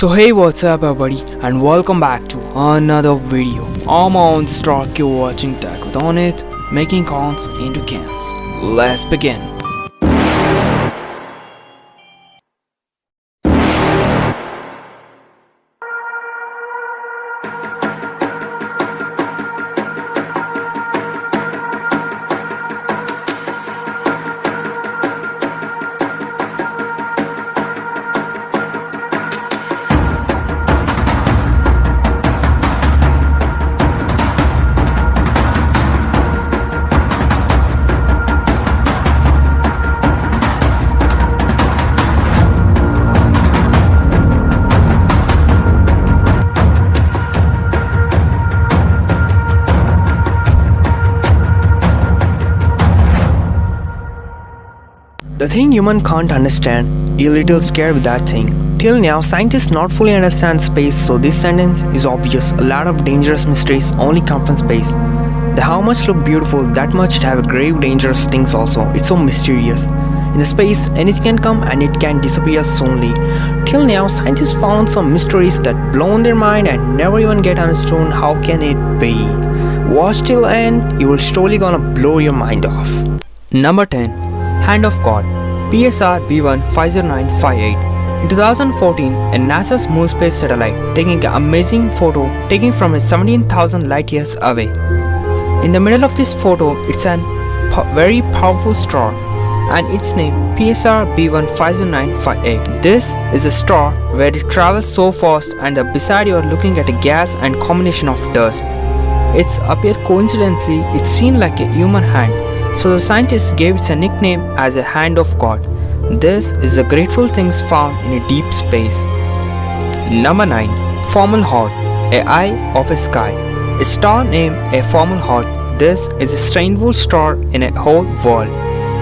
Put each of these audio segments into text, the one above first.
So hey, what's up everybody and welcome back to another video. I'm Arun Stark, you're watching Tech with ARUNITH, making cons into cans. Let's begin. The thing human can't understand, you're a little scared with that thing. Till now, scientists not fully understand space, so this sentence is obvious. A lot of dangerous mysteries only come from space. The how much look beautiful, that much it have grave dangerous things also. It's so mysterious. In the space, anything can come and it can disappear soonly. Till now, scientists found some mysteries that blown their mind and never even get understood. How can it be? Watch till end, you will surely gonna blow your mind off. Number 10. Hand of God, PSR B1-50958. In 2014, a NASA's Moon Space satellite taking an amazing photo taken from 17,000 light years away. In the middle of this photo, it's a very powerful star, and its name PSR B1-50958. This is a star where it travels so fast, and beside you are looking at a gas and combination of dust. It's appear coincidentally, it's seen like a human hand. So the scientists gave it a nickname as a hand of God. This is the grateful things found in a deep space. Number 9. Fomalhaut, a eye of a sky. A star named a Fomalhaut. This is a strange star in a whole world.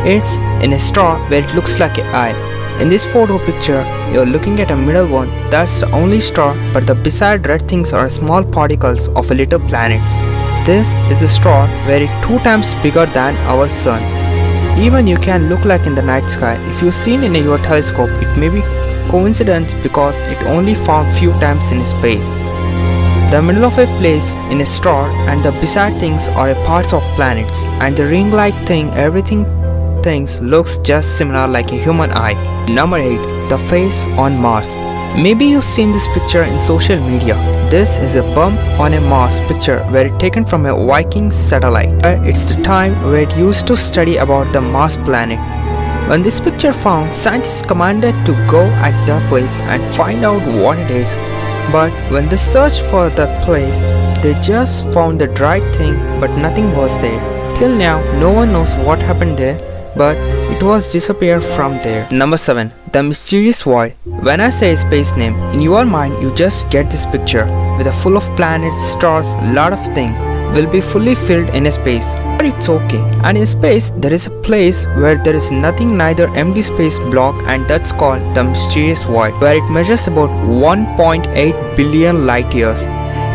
It's in a star where it looks like an eye. In this photo picture, you're looking at a middle one. That's the only star, but the beside red things are small particles of a little planets. This is a star where it's 2 times bigger than our sun. Even you can look like in the night sky. If you've seen in your telescope, it may be coincidence because it only found few times in space. The middle of a place in a star and the beside things are parts of planets, and the ring-like thing, everything things looks just similar like a human eye. Number 8. The face on Mars. Maybe you've seen this picture in social media. This is a bump on a Mars picture where it's taken from a Viking satellite. It's the time where it used to study about the Mars planet. When this picture found, scientists commanded to go at that place and find out what it is. But when they searched for that place, they just found the right thing, but nothing was there. Till now, no one knows what happened there, but it was disappeared from there. Number 7. The mysterious void. When I say a space name, in your mind you just get this picture with a full of planets, stars, lot of things will be fully filled in a space. But it's okay. And in space there is a place where there is nothing, neither empty space block, and that's called the mysterious void, where it measures about 1.8 billion light years.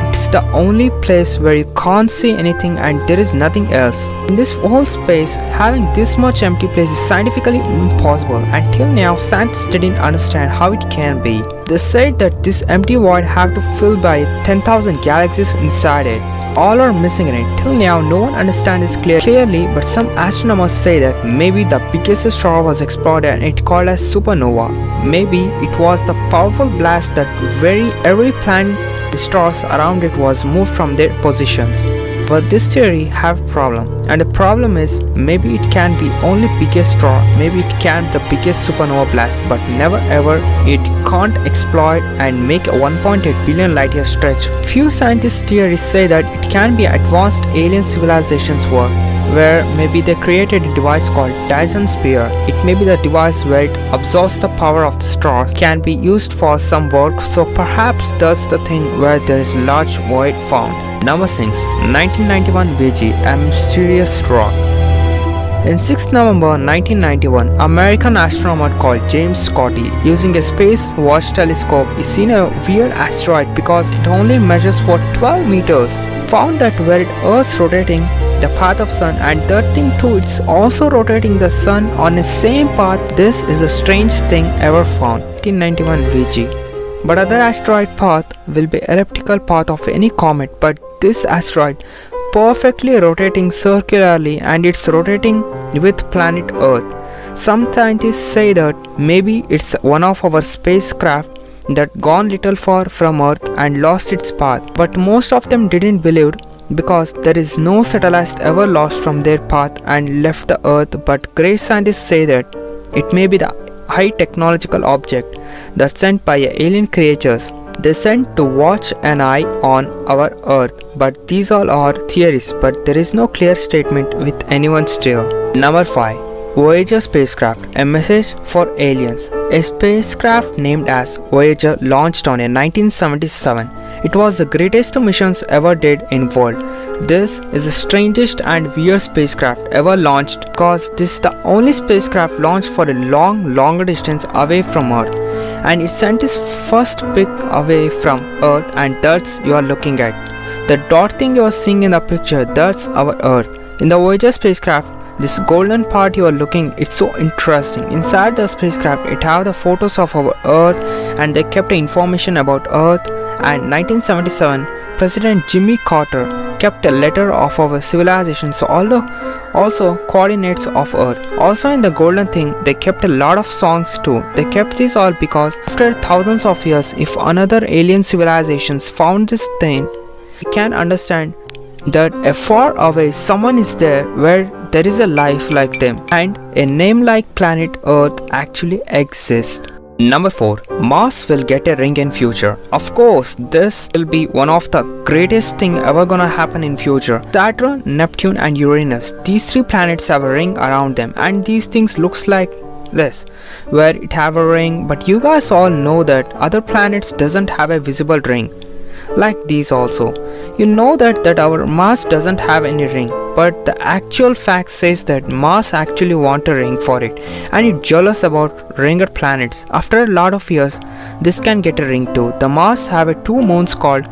It's the only place where you can't see anything and there is nothing else. In this whole space, having this much empty place is scientifically impossible. Until now, scientists didn't understand how it can be. They said that this empty void have to fill by 10,000 galaxies inside it. All are missing in it. Till now, no one understands this clearly, but some astronomers say that maybe the biggest star was exploded and it called as supernova. Maybe it was the powerful blast that every planet, the stars around it was moved from their positions. But this theory have a problem, and the problem is maybe it can be only biggest star, maybe it can be the biggest supernova blast, but never ever it can't explode and make a 1.8 billion light year stretch. Few scientists theories say that it can be advanced alien civilizations work, where maybe they created a device called Dyson Sphere. It may be the device where it absorbs the power of the stars, can be used for some work, so perhaps that's the thing where there is large void found. Number 6. 1991 Voyager, a mysterious rock. In 6 November 1991, American astronaut called James Scotty, using a space watch telescope, is seen a weird asteroid because it only measures for 12 meters. Found that where Earth's rotating the path of sun, and that thing too, it's also rotating the sun on the same path. This is the strange thing ever found. 1991 Voyager. but other asteroid path will be elliptical path of any comet, but this asteroid perfectly rotating circularly and it's rotating with planet Earth. Some scientists say that maybe it's one of our spacecraft that gone little far from Earth and lost its path, but most of them didn't believe because there is no satellite ever lost from their path and left the Earth, but great scientists say that it may be the high technological object that's sent by alien creatures. They sent to watch an eye on our Earth, but these all are theories, but there is no clear statement with anyone still. Number 5. Voyager spacecraft, a message for aliens. A spacecraft named as Voyager launched on in 1977. It was the greatest missions ever did in world. This is the strangest and weird spacecraft ever launched because this is the only spacecraft launched for a long distance away from Earth, and it sent its first pic away from Earth, and that's you are looking at. The dot thing you are seeing in the picture, that's our Earth. In the Voyager spacecraft, this golden part you are looking, it's so interesting. Inside the spacecraft, it have the photos of our Earth, and they kept the information about Earth. And 1977, President Jimmy Carter kept a letter of our civilization, so also coordinates of Earth. Also in the golden thing, they kept a lot of songs too. They kept this all because after thousands of years, if another alien civilizations found this thing, we can understand that a far away someone is there where there is a life like them, and a name like planet Earth actually exists. Number 4. Mars will get a ring in future. Of course, this will be one of the greatest thing ever gonna happen in future. Saturn, Neptune and Uranus, these 3 planets have a ring around them, and these things looks like this, where it have a ring, but you guys all know that other planets doesn't have a visible ring like these also. You know that our Mars doesn't have any ring, but the actual fact says that Mars actually want a ring for it, and it's jealous about ringed planets. After a lot of years, this can get a ring too. The Mars have 2 moons called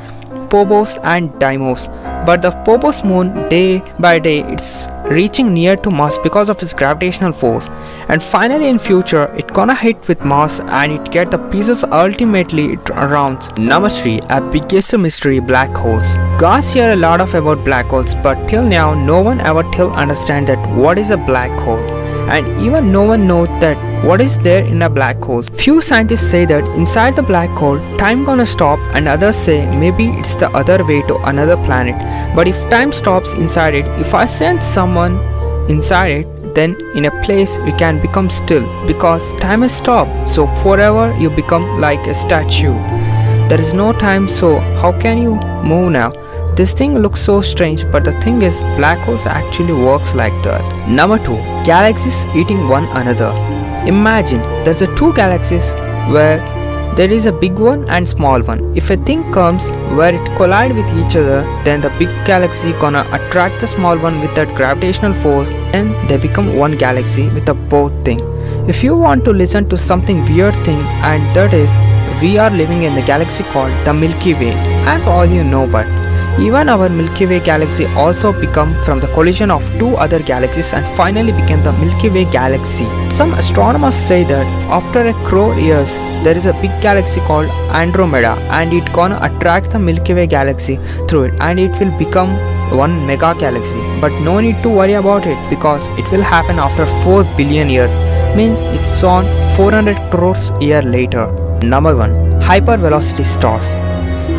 Phobos and Deimos, but the Phobos moon, day by day it's reaching near to Mars because of its gravitational force, and finally in future it gonna hit with Mars and it get the pieces. Ultimately it rounds. Number 3. A biggest mystery, black holes. Guys hear a lot of about black holes, but till now no one ever till understand that what is a black hole, and even no one knows that what is there in a black hole. Few scientists say that inside the black hole time gonna stop, and others say maybe it's the other way to another planet. But if time stops inside it, if I send someone inside it, then in a place you can become still because time has stopped, so forever you become like a statue. There is no time, so how can you move now? This thing looks so strange, but the thing is black holes actually works like that. Number 2. Galaxies eating one another. Imagine there's 2 galaxies where there is a big one and small one. If a thing comes where it collide with each other, then the big galaxy gonna attract the small one with that gravitational force, and they become one galaxy with a both thing. If you want to listen to something weird thing, and that is we are living in the galaxy called the Milky Way, as all you know, but even our Milky Way galaxy also become from the collision of 2 other galaxies and finally became the Milky Way galaxy. Some astronomers say that after a crore years there is a big galaxy called Andromeda, and it gonna attract the Milky Way galaxy through it, and it will become one mega galaxy. But no need to worry about it because it will happen after 4 billion years, means it's on 400 crores year later. Number 1. Hypervelocity Stars.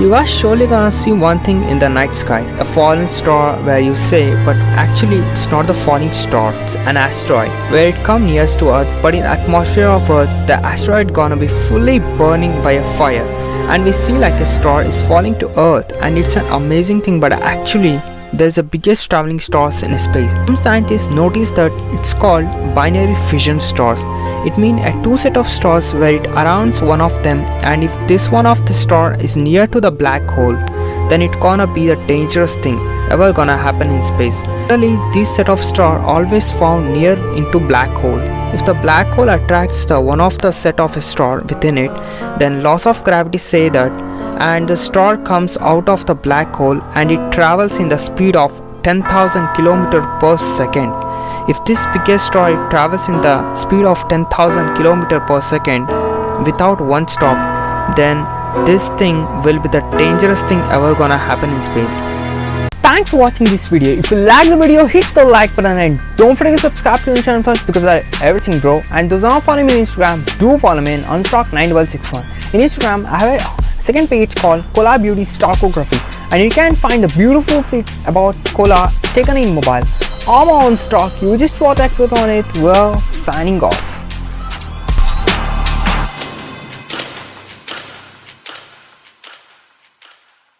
You guys surely gonna see one thing in the night sky, a fallen star where you say, but actually it's not the falling star, it's an asteroid where it come nearest to Earth, but in the atmosphere of Earth the asteroid gonna be fully burning by a fire, and we see like a star is falling to Earth, and it's an amazing thing, but actually there's the biggest traveling stars in space. Some scientists notice that it's called binary fission stars. It means a 2 set of stars where it surrounds one of them, and if this one of the star is near to the black hole, then it gonna be the dangerous thing ever gonna happen in space. Generally, this set of star always found near into black hole. If the black hole attracts the one of the set of a star within it, then laws of gravity say that, and the star comes out of the black hole and it travels in the speed of 10,000 km per second. If this biggest star it travels in the speed of 10,000 km per second without one stop, then This thing will be the dangerous thing ever gonna happen in space. Thanks for watching this video. If you like the video, hit the like button and don't forget to subscribe to the channel first because I everything bro. And those who are following me on Instagram, do follow me on Stark9161. In Instagram, I have a second page called Kolar Beauty Starkography, and you can find the beautiful pics about Kolar taken in mobile. I'm Arun Stark. You just protect with on it. We're signing off.